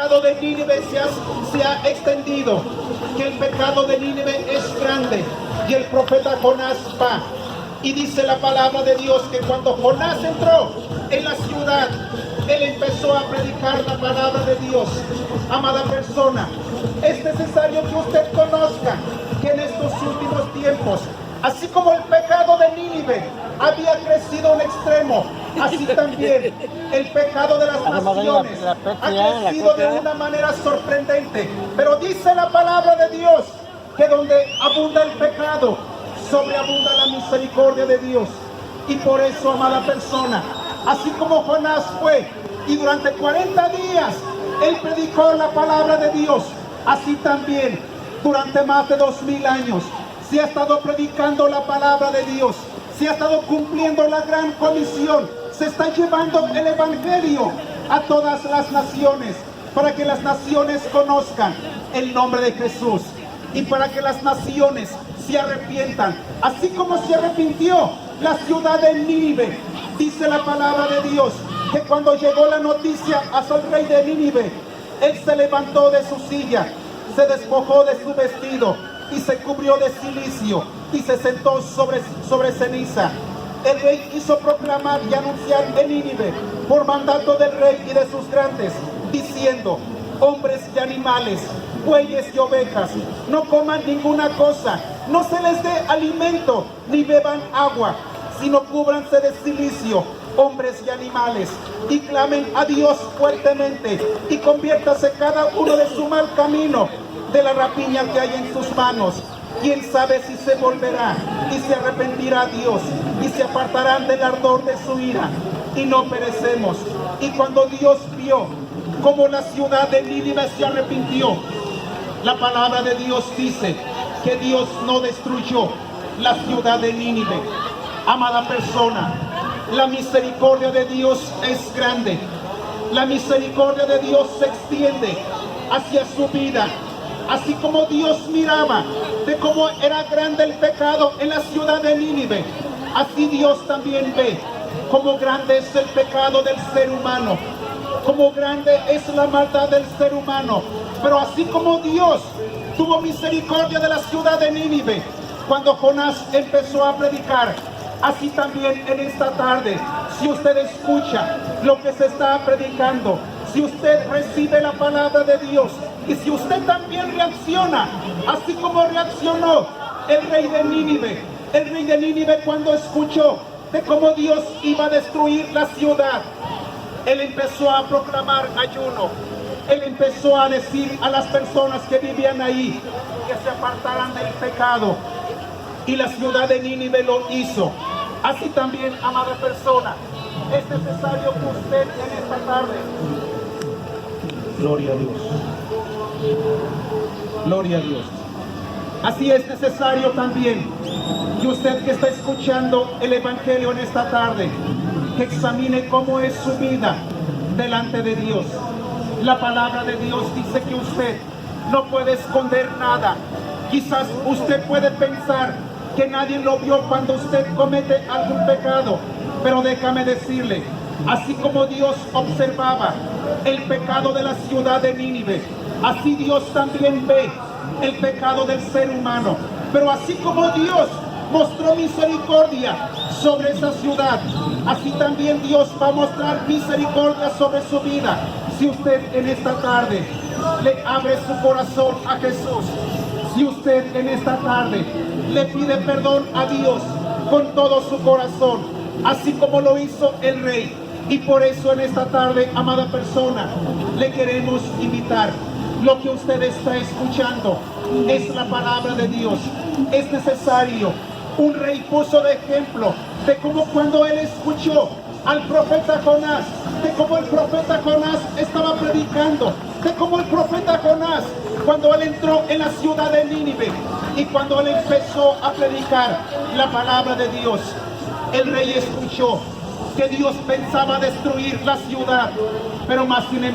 pecado de Nínive se ha extendido, que el pecado de Nínive es grande. Y el profeta Jonás va. Y dice la palabra de Dios que cuando Jonás entró en la ciudad, él empezó a predicar la palabra de Dios. Amada persona, es necesario que usted conozca que en estos últimos tiempos, así como el pecado de Nínive había crecido a un extremo, así también el pecado de las naciones ha crecido de una manera sorprendente. Pero dice la palabra de Dios que donde abunda el pecado, sobreabunda la misericordia de Dios. Y por eso, amada persona, así como Jonás fue y durante 40 días él predicó la palabra de Dios, así también durante más de 2000 años se ha estado predicando la palabra de Dios, se ha estado cumpliendo la gran comisión, se está llevando el evangelio a todas las naciones, para que las naciones conozcan el nombre de Jesús y para que las naciones se arrepientan, así como se arrepintió la ciudad de Nínive. Dice la palabra de Dios que cuando llegó la noticia hacia el rey de Nínive, él se levantó de su silla, se despojó de su vestido y se cubrió de cilicio y se sentó sobre ceniza. El rey quiso proclamar y anunciar en Nínive por mandato del rey y de sus grandes, diciendo: hombres y animales, bueyes y ovejas, no coman ninguna cosa, no se les dé alimento ni beban agua, sino cúbranse de cilicio, hombres y animales, y clamen a Dios fuertemente, y conviértase cada uno de su mal camino, de la rapiña que hay en sus manos. Quién sabe si se volverá y se arrepentirá Dios y se apartarán del ardor de su ira y no perecemos. Y cuando Dios vio cómo la ciudad de Nínive se arrepintió, la palabra de Dios dice que Dios no destruyó la ciudad de Nínive. Amada persona, la misericordia de Dios es grande. La misericordia de Dios se extiende hacia su vida. Así como Dios miraba de cómo era grande el pecado en la ciudad de Nínive, así Dios también ve cómo grande es el pecado del ser humano, cómo grande es la maldad del ser humano. Pero así como Dios tuvo misericordia de la ciudad de Nínive cuando Jonás empezó a predicar, así también en esta tarde, si usted escucha lo que se está predicando, si usted recibe la palabra de Dios, y si usted también reacciona, así como reaccionó el rey de Nínive cuando escuchó de cómo Dios iba a destruir la ciudad, él empezó a proclamar ayuno, él empezó a decir a las personas que vivían ahí que se apartaran del pecado, y la ciudad de Nínive lo hizo. Así también, amada persona, es necesario que usted en esta tarde, gloria a Dios, gloria a Dios, así es necesario también que usted que está escuchando el evangelio en esta tarde, que examine cómo es su vida delante de Dios. La palabra de Dios dice que usted no puede esconder nada. Quizás usted puede pensar que nadie lo vio cuando usted comete algún pecado, pero déjame decirle, así como Dios observaba el pecado de la ciudad de Nínive, así Dios también ve el pecado del ser humano. Pero así como Dios mostró misericordia sobre esa ciudad, así también Dios va a mostrar misericordia sobre su vida. Si usted en esta tarde le abre su corazón a Jesús, si usted en esta tarde le pide perdón a Dios con todo su corazón, así como lo hizo el rey. Y por eso en esta tarde, amada persona, le queremos invitar. Lo que usted está escuchando es la palabra de Dios. Es necesario. Un rey puso de ejemplo de cómo cuando él escuchó al profeta Jonás, de cómo el profeta Jonás estaba predicando, de cómo el profeta Jonás, cuando él entró en la ciudad de Nínive y cuando él empezó a predicar la palabra de Dios, el rey escuchó que Dios pensaba destruir la ciudad, pero más sin embargo